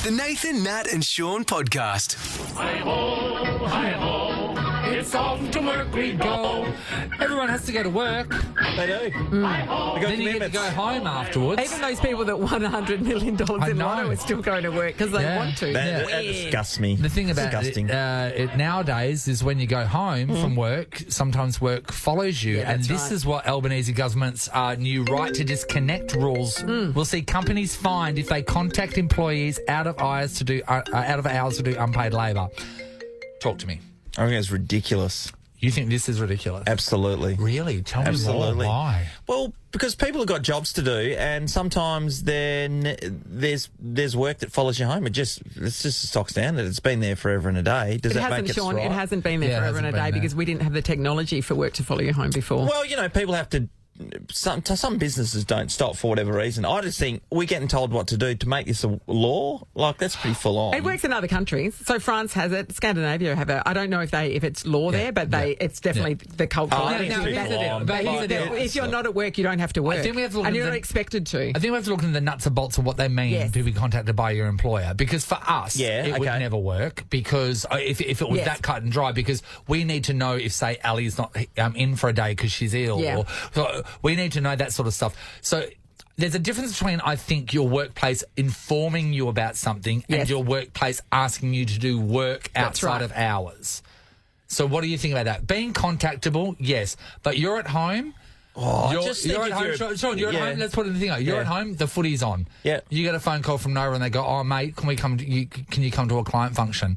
The Nathan, Nat and Shaun podcast. Hi-ho, it's off to work we go. Everyone has to go to work. They do. They got Then you get to commitments. go home afterwards. Even those people that won $100 million I in know. lotto are still going to work because they Yeah. want to. That Weird. disgusts me. The thing about Disgusting. it nowadays is when you go home from work, sometimes work follows you. Yeah, and that's this right. is what Albanese government's new right to disconnect rules will see companies fined if they contact employees out of hours to do unpaid labour. Talk to me. I think it's ridiculous. You think this is ridiculous? Absolutely. Really? Tell me Absolutely. more. Why? Well, because people have got jobs to do, and sometimes then there's work that follows you home. It's just a stock standard. It's been there forever and a day. Does It that hasn't, make it Shaun. right? It hasn't been there Yeah, it forever and a hasn't day been there. because we didn't have the technology for work to follow you home before. Well, people have to. Some businesses don't stop for whatever reason. I just think we're getting told what to do to make this a law. Like, that's pretty full on. It works in other countries. So France has it. Scandinavia have it. I don't know if it's law there, but it's definitely the culture. Oh, I think it's pretty full on. But here's the deal. If you're not at work, you don't have to work. think we have to look and at you're the- not expected to. I think we have to look into the nuts and bolts of what they mean Yes. to be contacted by your employer. Because for us, Yeah, it would okay. never work. Because if it was Yes. that cut and dry, because we need to know if, say, Ali's not in for a day because she's ill. Yeah. Or, so we need to know that sort of stuff. So there's a difference between, I think, your workplace informing you about something and Yes. your workplace asking you to do work That's outside right. of hours. So what do you think about that? Being contactable, yes. But you're at home... I just think you're at if home, you're- Sean, you're yeah. at home. Let's put it in the thing. You're Yeah. at home. The footy's on. Yeah. You get a phone call from nowhere, and they go, "Oh, mate, can we come? Can you come to a client function?"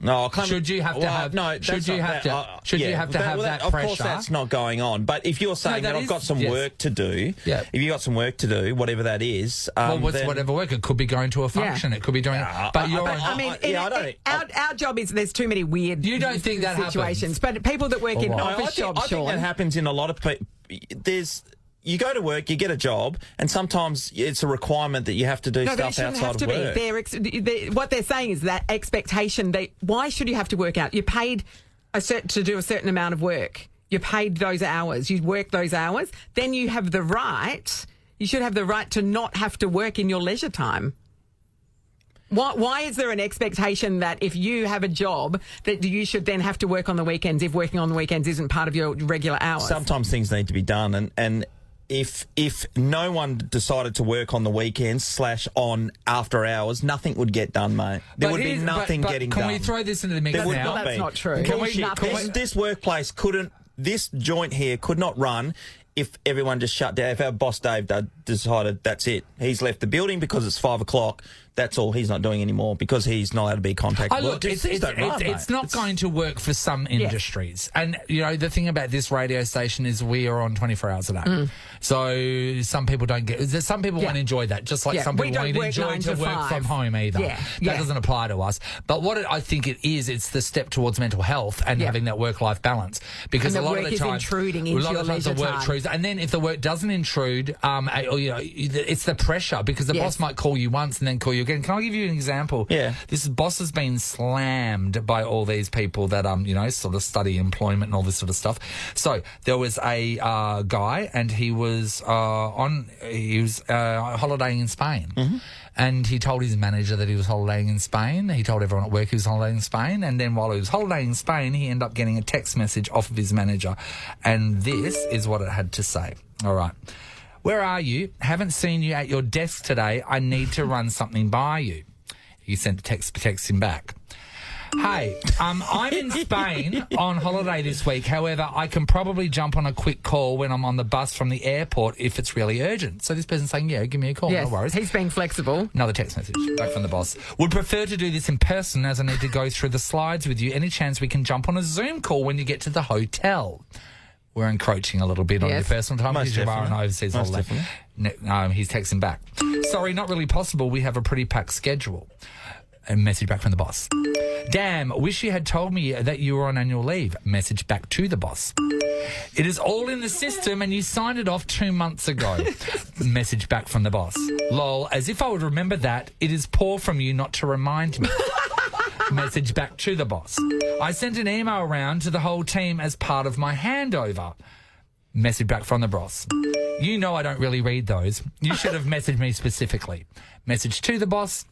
No, I can't. Should you have to have- No, should that's you not have that. to- should you have to have that Of course, pressure? that's not going on. But if you're saying that that I've is- got some yes. work to do, Yeah. if you've got some work to do, whatever that is, Well, then, whatever work. It could be going to a function. It could be doing. But you're. I mean, I don't- our job is there's too many weird You don't think that situations. But people that work in what? No, office jobs, I think that Shaun, happens in a lot of people. You go to work, you get a job, and sometimes it's a requirement that you have to do No, but it stuff shouldn't have outside to of work. be. What they're saying is that expectation. Why should you have to work out? You're paid to do a certain amount of work. You're paid those hours. You work those hours. Then you have the right. You should have the right to not have to work in your leisure time. Why is there an expectation that if you have a job that you should then have to work on the weekends if working on the weekends isn't part of your regular hours? Sometimes things need to be done, and if no one decided to work on the weekends / on after hours, nothing would get done, mate. There would be nothing getting can done. we throw this into the mix There would now? not That's be. not true. Can we- Bullshit. can we- This workplace couldn't. This joint here could not run if everyone just shut down. If our boss Dave decided that's it, he's left the building because it's 5 o'clock. That's all. He's not doing anymore because he's not allowed to be contacted. Oh, look, it's not going to work for some industries. And, the thing about this radio station is we are on 24 hours a day. So some people don't get... Some people won't enjoy that, just like some We people don't won't work enjoy 9 to to work 5. from home either. Yeah. That doesn't apply to us. But what I think it is, it's the step towards mental health and having that work-life balance. Because And a the lot work of the is time... intruding into a lot your of times the leisure work time. intrudes. And then if the work doesn't intrude, it's the pressure because the boss might call you once and then call you again. Can I give you an example? Yeah. This boss has been slammed by all these people that sort of study employment and all this sort of stuff. So there was a guy, and he was holidaying in Spain, and he told his manager that he was holidaying in Spain. He told everyone at work he was holidaying in Spain, and then while he was holidaying in Spain, he ended up getting a text message off of his manager, and this is what it had to say. All right. Where are you? Haven't seen you at your desk today. I need to run something by you. He sent a text him back. Hey, I'm in Spain on holiday this week. However, I can probably jump on a quick call when I'm on the bus from the airport if it's really urgent. So this person's saying, yeah, give me a call. Yes, No worries. he's being flexible. Another text message back from the boss. Would prefer to do this in person as I need to go through the slides with you. Any chance we can jump on a Zoom call when you get to the hotel? We're encroaching a little bit on your personal time Most because you are on definitely. overseas Most holiday. He's texting back. Sorry, not really possible. We have a pretty packed schedule. A message back from the boss. Damn, wish you had told me that you were on annual leave. Message back to the boss. It is all in the system and you signed it off 2 months ago. Message back from the boss. Lol, as if I would remember that. It is poor from you not to remind me. Message back to the boss. I sent an email around to the whole team as part of my handover. Message back from the boss. You know I don't really read those. You should have messaged me specifically. Message to the boss.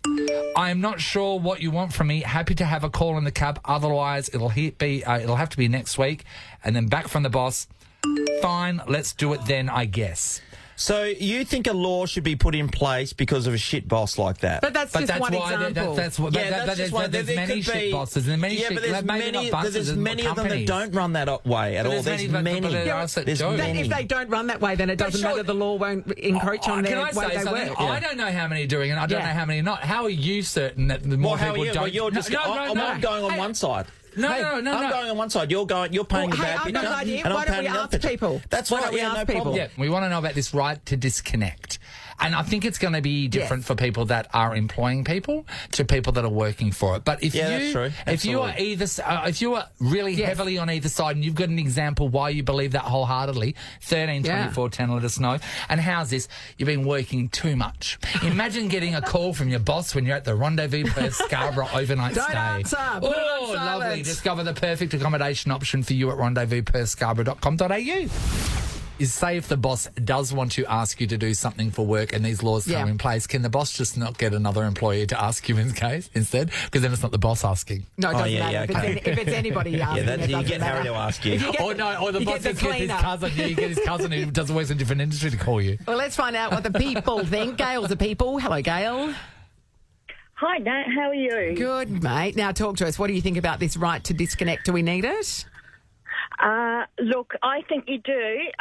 I am not sure what you want from me. Happy to have a call in the cab. Otherwise, it'll have to be next week. And then back from the boss. Fine, let's do it then, I guess. So you think a law should be put in place because of a shit boss like that? But that's just one example. There's many shit bosses. There's many shit, there's many of them that don't run that way at all. There's many. If they don't run that way, then it doesn't matter. The law won't encroach on their way they work. I don't know how many are doing it. I don't know how many are not. How are you certain that the more people don't? Well, you're just I'm going on one side. No. I'm going on one side. You're paying the bad picture. Why don't we ask people? That's Why right. don't we ask no people? problem. Yeah, we want to know about this right to disconnect. And I think it's going to be different for people that are employing people to people that are working for it. But if that's true. if you are if you are really heavily on either side and you've got an example why you believe that wholeheartedly, 13 24 10, let us know. And how's this? You've been working too much. Imagine getting a call from your boss when you're at the Rendezvous Perth Scarborough overnight Don't stay. answer. Put it on Oh, lovely. silent. Discover the perfect accommodation option for you at rendezvousperthscarborough.com.au. Is say if the boss does want to ask you to do something for work and these laws come in place, can the boss just not get another employee to ask you in case instead? Because then it's not the boss asking. No, it doesn't matter. okay. If it's anybody asking, it You doesn't get Harry matter. to ask you. Or the you boss get the just gets his cleaner. cousin. Yeah, you get his cousin who does work in a different industry to call you. Well, let's find out what the people think. Gail's a people. Hello, Gail. Hi, Nat. How are you? Good, mate. Now talk to us. What do you think about this right to disconnect? Do we need it? Look, I think you do.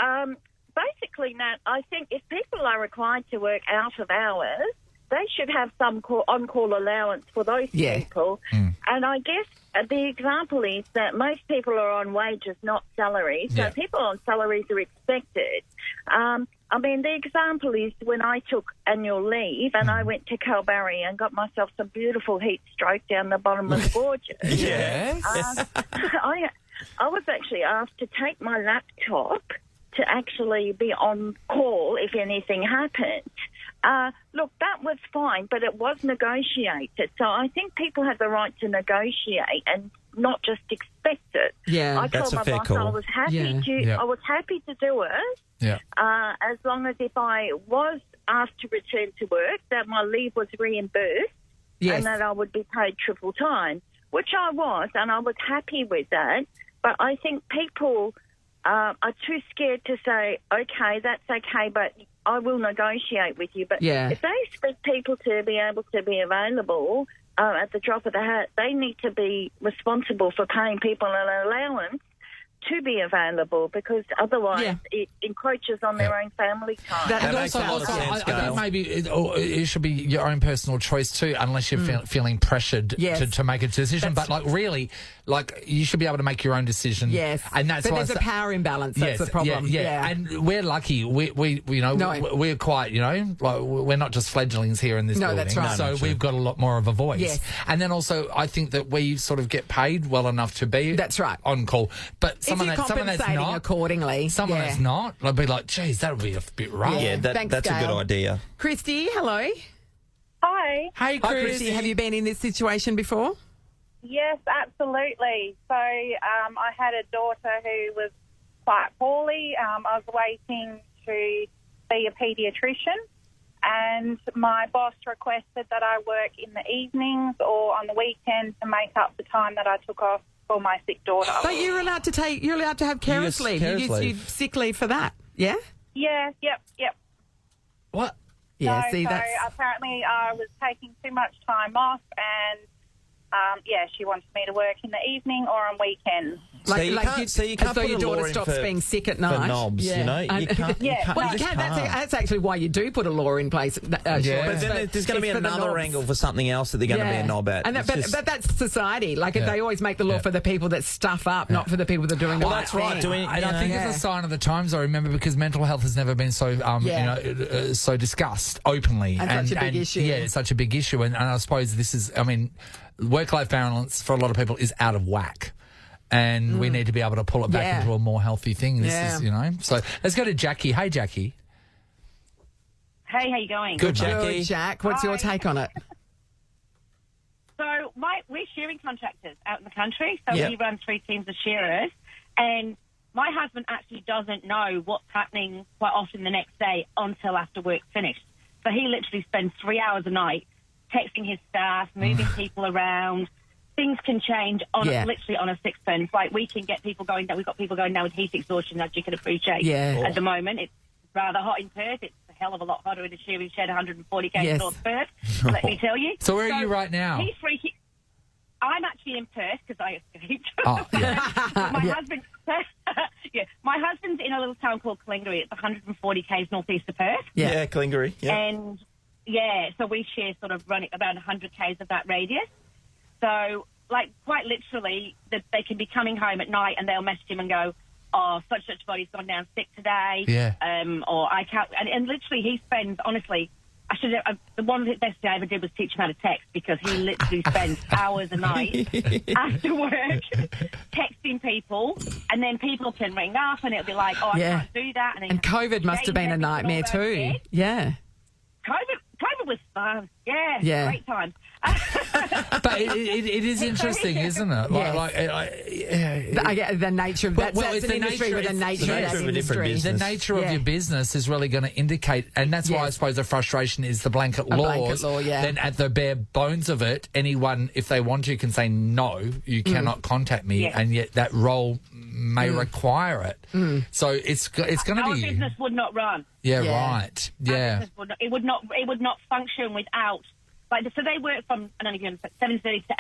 Basically, Nat, I think if people are required to work out of hours, they should have some on-call allowance for those people. And I guess the example is that most people are on wages, not salaries. So people on salaries are expected. I mean, the example is when I took annual leave and I went to Kalbarri and got myself some beautiful heat stroke down the bottom of the gorges. Yes. I was actually asked to take my laptop to actually be on call if anything happened. Look, that was fine, but it was negotiated. So I think people have the right to negotiate and not just expect it. Yeah. I told my boss I was happy I was happy to do it. Yeah. As long as if I was asked to return to work, that my leave was reimbursed and that I would be paid triple time, which I was, and I was happy with that. But I think people are too scared to say, okay, that's okay, but I will negotiate with you. But if they expect people to be able to be available at the drop of the hat, they need to be responsible for paying people an allowance to be available, because otherwise it encroaches on their own family time. That makes a lot of sense, I think Gail. maybe it should be your own personal choice too, unless you're feeling pressured to make a decision. But really, you should be able to make your own decision. Yes, and that's but why there's a power imbalance. That's the problem. Yeah, and we're lucky. We're quite, we're not just fledglings here in this building. That's right. So we've got a lot more of a voice. Yes. And then also, I think that we sort of get paid well enough to be on call. But someone that's not accordingly. Someone that's not, I'd be like, geez, that would be a bit rough. Yeah, Thanks, that's a good Gail. idea. Christy, hello. Hi. Hey, Christy, have you been in this situation before? Yes, absolutely. So I had a daughter who was quite poorly. I was waiting to see a paediatrician, and my boss requested that I work in the evenings or on the weekend to make up the time that I took off for my sick daughter. But you're allowed to have carers leave. You use sick leave for that, yeah? Yeah, yep. What? Yeah, So apparently I was taking too much time off, and she wanted me to work in the evening or on weekends. You can't put your a daughter law in stops for, being sick at night. for knobs, you know? You can't. Well, you can. That's actually why you do put a law in place. But then there's going to be another angle for something else that they're going to be a knob at. And but that's society. They always make the law for the people that stuff up, not for the people that are doing the right that's right. thing. And I think it's a sign of the times, I remember, because mental health has never been so so discussed openly. And such a big issue. Yeah, it's such a big issue. And I suppose this is, work-life balance for a lot of people is out of whack. And we need to be able to pull it back into a more healthy thing. This is, So let's go to Jackie. Hey, Jackie. Hey, how you going? Good, Jackie. Good, Jack. What's your take on it? So we're sharing contractors out in the country. So we run 3 teams of sharers, and my husband actually doesn't know what's happening quite often the next day until after work's finished. So he literally spends 3 hours a night texting his staff, moving people around. Things can change literally on a sixpence. Like, we can get people going down. We've got people going down with heat exhaustion, as you can appreciate. At the moment, it's rather hot in Perth. It's a hell of a lot hotter in the shearing shed, 140 k's North Perth, let me tell you. So where are you right now? He's freaking. I'm actually in Perth because I escaped. Oh, yeah. my husband, my husband's in a little town called Kalingaree. It's 140 k's northeast of Perth. Yeah, Kalingaree. Yeah. And so we share sort of running around 100 k's of that radius. So, like, quite literally, they can be coming home at night and they'll message him and go, "Oh, such body's gone down sick today." Yeah. Or I can't. And literally, he spends, honestly, I should have, the one best thing I ever did was teach him how to text, because he literally spends hours a night after work texting people, and then people can ring up and it'll be like, "Oh, I can't do that." And COVID must have been a nightmare too. Yeah. COVID was fun. Yeah. Great time. But it is interesting, isn't it? The nature of that's an industry with the nature of that industry. The nature of your business is really going to indicate, and that's why I suppose the frustration is the blanket laws. Then at the bare bones of it, anyone, if they want to, can say, "No, you cannot contact me," and yet that role may require it. So it's going to be. Our business would not run. Right. Yeah. It would not function without. Like, so they work from, I don't know, 7:30 to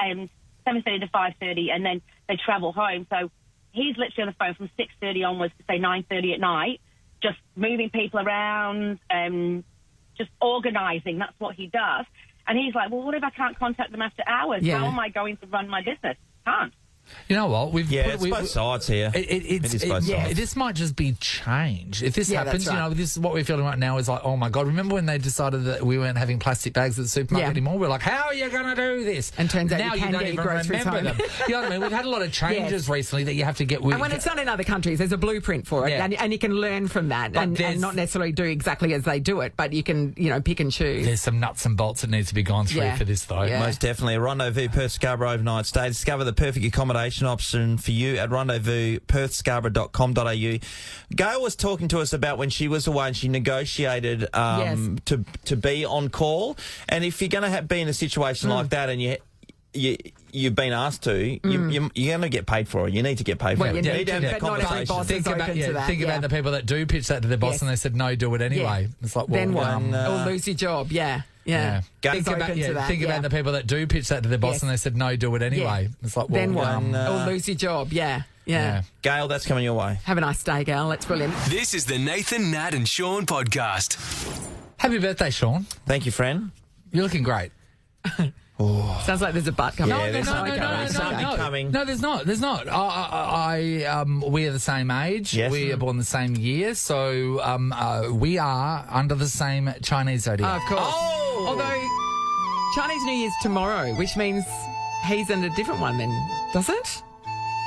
7:30 to 5:30, and then they travel home. So he's literally on the phone from 6:30 onwards to say 9:30 at night, just moving people around, just organising. That's what he does. And he's like, "Well, what if I can't contact them after hours? How am I going to run my business? Can't." You know what? It's both sides here. It is both sides. This might just be change. If this happens, right. This is what we're feeling right now is like, oh my God, remember when they decided that we weren't having plastic bags at the supermarket anymore? We're like, how are you going to do this? And turns out now you can don't get even groceries remember home. them. You know what I mean? We've had a lot of changes recently that you have to get with. And when it's done in other countries, there's a blueprint for it, and you can learn from that and not necessarily do exactly as they do it, but you can, pick and choose. There's some nuts and bolts that needs to be gone through for this, though. Yeah. Most definitely. A Rendezvous Perth Scarborough overnight stay. Discover the perfect accommodation option for you at rendezvous.perthscarborough.com.au. Gail was talking to us about when she was away and she negotiated to be on call. And if you're going to be in a situation like that and you've been asked to, you're going to get paid for it. You need to get paid for it. You need to have that conversation. Think about the people that do pitch that to their boss and they said, "No, do it anyway." It's like, well, then what? Or lose your job. Yeah. Think about the people that do pitch that to their boss and they said, "No, do it anyway." It's like, well, then what? Or lose your job. Yeah. Gail, that's coming your way. Have a nice day, Gail. That's brilliant. This is the Nathan, Nat and Shaun podcast. Happy birthday, Shaun. Thank you, friend. You're looking great. Sounds like there's a butt coming. No, there's not. We are the same age. Yes. We are born the same year, so we are under the same Chinese zodiac. Of course. Although Chinese New Year's tomorrow, which means he's in a different one then, does it?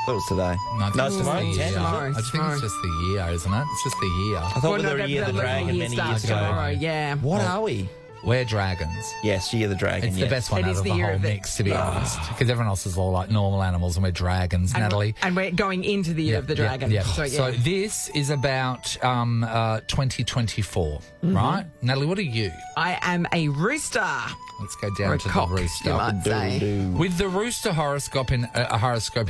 That was today. No, it's tomorrow. Tomorrow. I think it's just the year, isn't it? It's just the year. I thought we were the year of the dragon many years ago. Tomorrow, yeah. What are we? We're dragons. Yes, year of the dragon. It's the best one out of the whole mix, to be honest. Because everyone else is all like normal animals and we're dragons, Natalie. And we're going into the year of the dragon. Yeah. So this is about 2024, right? Natalie, what are you? I am a rooster. Let's go down to cock, the rooster. you might say. With the rooster horoscope in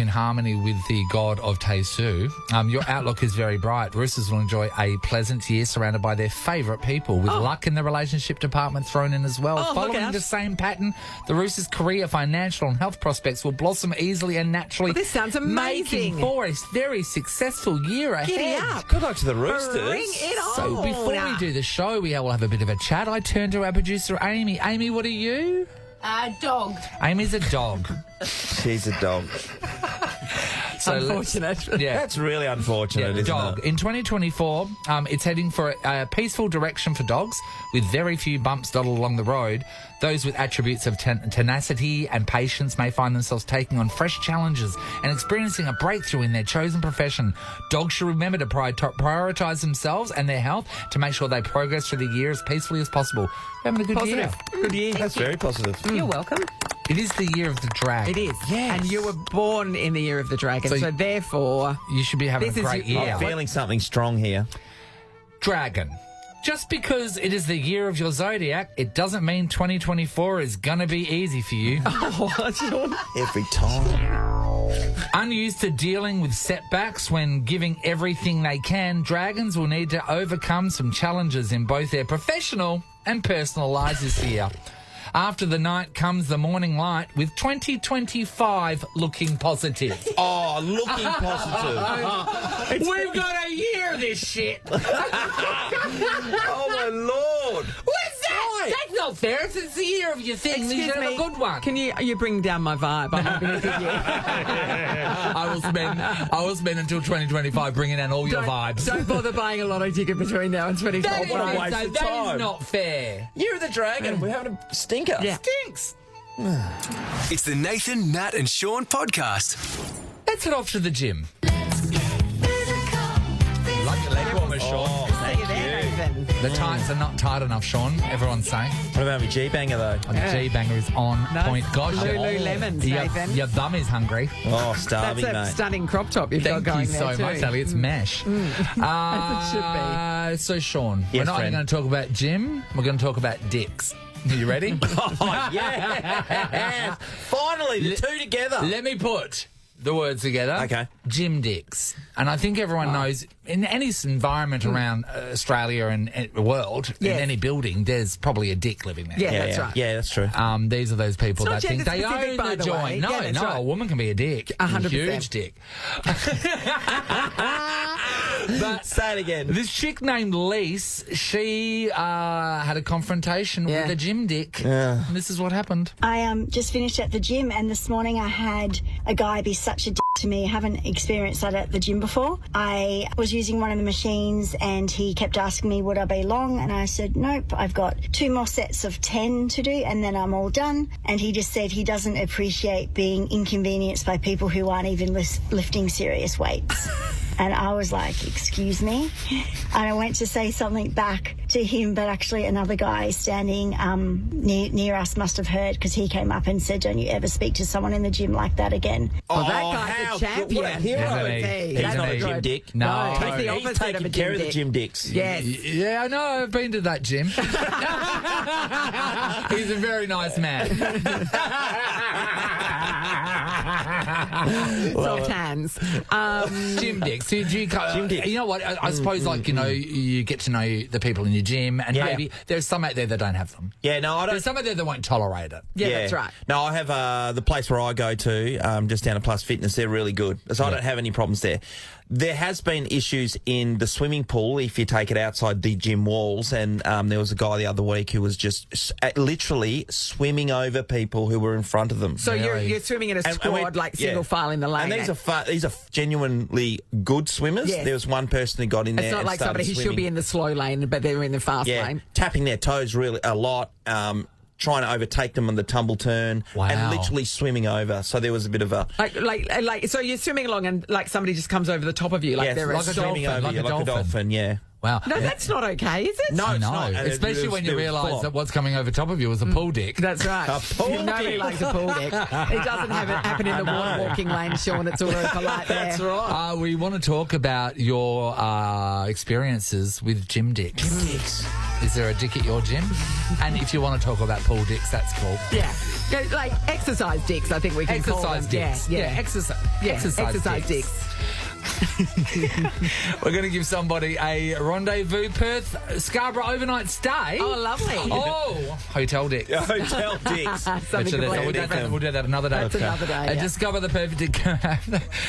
harmony with the god of Tesu, your outlook is very bright. Roosters will enjoy a pleasant year surrounded by their favourite people, with luck in the relationship department thrown in as well. Following the same pattern, the rooster's career, financial and health prospects will blossom easily and naturally. This sounds amazing. Making for a very successful year ahead. Giddy up. Good luck to the roosters. Bring it on. So before we do the show, we will have a bit of a chat. I turn to our producer, Amy. Amy, what are you? Dog. Amy's a dog. She's a dog. So unfortunate. That's really unfortunate, isn't dog. it? In 2024, it's heading for a peaceful direction for dogs, with very few bumps dotted along the road. Those with attributes of tenacity and patience may find themselves taking on fresh challenges and experiencing a breakthrough in their chosen profession. Dogs should remember to prioritise themselves and their health to make sure they progress through the year as peacefully as possible. You're having a good year. Good year. That's very positive. You're welcome. It is the year of the dragon. It is. Yes. And you were born in the year of the dragon, so therefore... You should be having This a is great your- year. yeah. Feeling something strong here. Dragon. Just because it is the year of your zodiac, it doesn't mean 2024 is going to be easy for you. Every time. Unused to dealing with setbacks when giving everything they can, dragons will need to overcome some challenges in both their professional and personal lives this year. After the night comes the morning light, with 2025 looking positive. Oh, looking positive. We've got a year of this shit. Oh, my Lord. What's that? That's not fair. It's the year of your thing. You should have a good one. Can you bring down my vibe? I'm having a good year. I will spend until 2025 bringing down all your vibes. Don't bother buying a lotto ticket between now and 2025. What a waste of that time. is not fair. Year of the Dragon. We're having a stinker. Yeah. Stinks. It's the Nathan, Nat and Shaun podcast. Let's head off to the gym. Love your leg warmers, Shaun. See you there, Nathan. The tights are not tight enough, Shaun. Everyone's saying. What about my G-banger, though? The G-banger is on point. Gosh, Lululemons, Nathan. your bum is hungry. Oh, That's starving, a mate. stunning crop top you've Thank got going you there so too. much, Ellie. It's mesh. As it should be. So, Shaun, we're Yes, not only friend. going to talk about gym, we're going to talk about dicks. Are you ready? Oh, yeah. Finally, the two together. Let me put the words together. Okay. Gym dicks. And I think everyone knows in any environment around Australia and the world, Yes. in any building, there's probably a dick living there. Yeah, Yeah, that's yeah. right. Yeah, that's true. These are those people It's that not think they gender-specific, own by the the way. joint. No, Yeah, that's right. a woman can be a dick. 100%. A huge dick. But Say it again. this chick named Lise, she had a confrontation Yeah. with a gym dick. And this is what happened. I just finished at the gym, and this morning I had a guy be such a dick to me. I haven't experienced that at the gym before. I was using one of the machines and he kept asking me would I be long, and I said nope, I've got 2 more sets of 10 to do and then I'm all done. And he just said he doesn't appreciate being inconvenienced by people who aren't even lifting serious weights. And I was like, excuse me? And I went to say something back to him, but actually another guy standing near us must have heard, because he came up and said, don't you ever speak to someone in the gym like that again. Well, that Oh, guy's how a good. champion. What a hero. Isn't he? He's That's not a good. gym dick. No. He's the He's opposite of taking a care of gym the dick. gym dicks. Yes. Yeah, I know. I've been to that gym. He's a very nice man. Soft hands. Gym dicks. So do you, Gym dicks. You know what? I suppose, like, you know, you get to know the people in your gym, and Yeah. maybe there's some out there that don't have them. Yeah, no, I don't. There's some out there that won't tolerate it. Yeah, that's right. No, I have the place where I go to, just down at Plus Fitness. They're really good. So I don't have any problems there. There has been issues in the swimming pool if you take it outside the gym walls, and there was a guy the other week who was just literally swimming over people who were in front of them. So you're swimming in a And squad, we- like single yeah. file in the lane. And these are genuinely good swimmers. Yes. There was one person who got in there. It's not and like started somebody who should swimming. be in the slow lane, but they're in the fast lane. Tapping their toes really a lot, trying to overtake them on the tumble turn, Wow. and literally swimming over. So there was a bit of a Like, so you're swimming along and like somebody just comes over the top of you, like they're like a swimming dolphin, over like you, a like a dolphin. dolphin. Yeah. Wow. No, that's not okay, is it? No, I it's know. not. And Especially when you it was realise full that on. what's coming over top of you is a pool dick. That's right. A pool You know he dick. likes a pool dick. It doesn't happen in the walking lane, Shaun. It's all very polite there. That's right. We want to talk about your experiences with gym dicks. Is there a dick at your gym? And if you want to talk about pool dicks, that's cool. Yeah. Go, like exercise dicks, I think we can call Exercise them. dicks. Yeah, exercise. yeah. Exercise dicks. We're going to give somebody a rendezvous Perth Scarborough overnight stay. Oh, lovely. Oh, hotel dick. Hotel dicks. Something We'll completely do different. that, we'll do that another day. That's another day, yeah. Discover the perfect dick.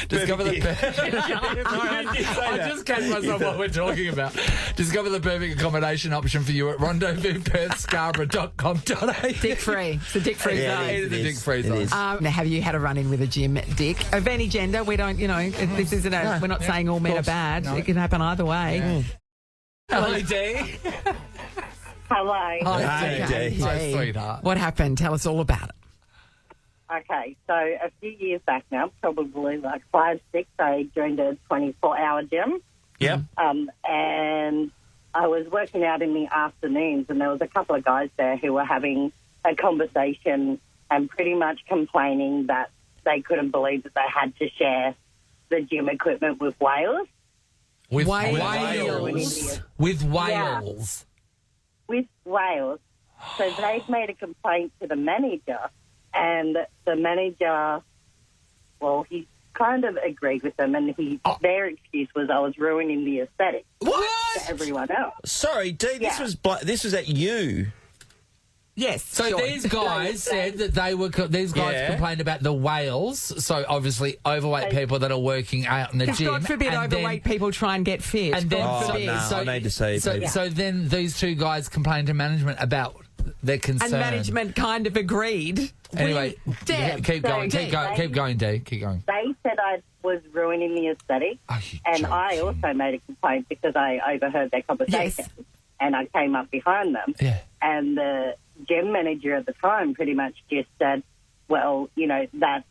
Discover the dick. I just catch myself what we're talking about. Discover the perfect accommodation option for you at rendezvouspScarborough.com.au. Dick free. It's a dick free Yeah, zone. It is a dick free It zone. is. Now, have you had a run-in with a gym dick of any gender? We don't, this isn't we're not saying all men are bad. No. It can happen either way. Hello, Dee. Hello. Hi, Dee. Hi, sweetheart. What happened? Tell us all about it. Okay, so a few years back now, probably like 5, 6, I joined a 24-hour gym. Yep. And I was working out in the afternoons, and there was a couple of guys there who were having a conversation and pretty much complaining that they couldn't believe that they had to share the gym equipment with whales. With Wales. With Yeah. Wales. With whales. So they've made a complaint to the manager, and the manager, well, he kind of agreed with them, and their excuse was I was ruining the aesthetic What? for everyone else. Sorry, D, this was at you. Yes. So sure. these guys said that these guys Yeah. complained about the whales. So obviously overweight people that are working out in the Because gym. God forbid and overweight people try and get fit. And then, God Oh, forbid. no, I need to see people. So then these two guys complained to management about their concern. And management kind of agreed. Anyway, Deb, keep going, so keep going, they- keep going, D. Keep going. They said I was ruining the aesthetic, Are you and I joking? also made a complaint because I overheard their conversation, and I came up behind them. Yeah. And the gym manager at the time pretty much just said, well, you know, that's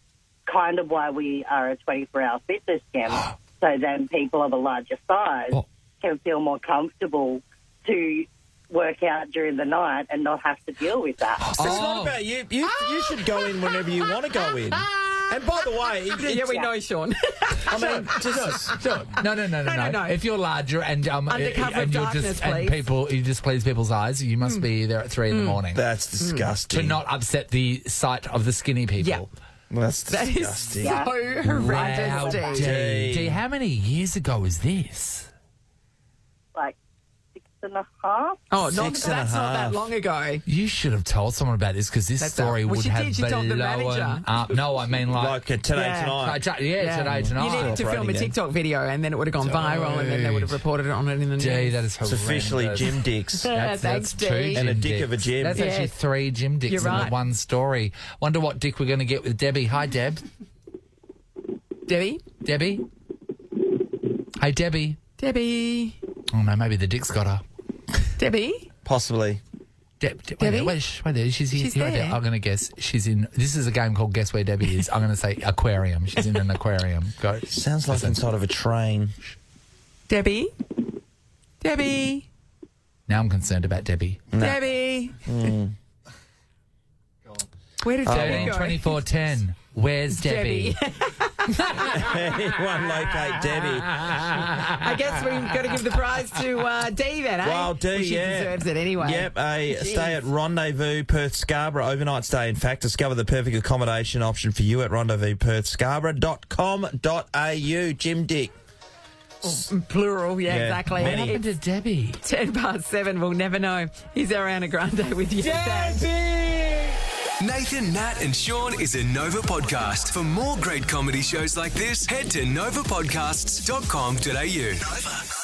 kind of why we are a 24-hour fitness gym, so then people of a larger size Oh. can feel more comfortable to work out during the night and not have to deal with that. It's not about you. You should go in whenever you want to go in. And by the way, Yeah, we know, Sean. I mean, just No. If you're larger and Under cover of and you're darkness, just and please. people you just please people's eyes, you must be there at 3 in the morning that's disgusting. to not upset the sight of the skinny people. Yeah. That's That is disgusting. so horrendous. Wow, Dee. D, how many years ago was this? Like 6.5. Oh, Six and a that's not that half. long ago. You should have told someone about this because this That's story well, would she have did. She told the blown manager. up. No, I mean Like today, Yeah. tonight. today, tonight. You needed to film a operating TikTok video, and then it would have gone viral, and then they would have reported on it in the news. D, that is It's horrendous. officially gym dicks. That's Thanks, two Dee. And a gym dick of a dicks. gym. That's Yes. actually 3 gym dicks You're in right. the one story. Wonder what dick we're going to get with Debbie. Hi, Deb. Debbie? Debbie? Hey, Debbie. Debbie? Oh, no, maybe the dick's got her. Debbie? Possibly. Wait Debbie? there, wait there. She's here. She's here, right there. there. I'm going to guess. She's in. This is a game called Guess Where Debbie Is. I'm going to say aquarium. She's in an aquarium. Go. Sounds like inside of a train. Debbie? Debbie? Now I'm concerned about Debbie. Debbie? Where did Debbie 13, go? 24, 10. Where's Debbie? Anyone locate Debbie? I guess we've got to give the prize to Dee then, eh? Well, D, She yeah. deserves it anyway. Yep, a stay at Rendezvous Perth Scarborough overnight stay. In fact, discover the perfect accommodation option for you at rendezvousperthscarborough.com.au. Jim Dick. Plural, yeah, Yeah, exactly. many. What happened to Debbie? 7:10, we'll never know. Here's Ariana Grande with you. Nathan, Nat, and Sean is a Nova podcast. For more great comedy shows like this, head to novapodcasts.com.au. Nova.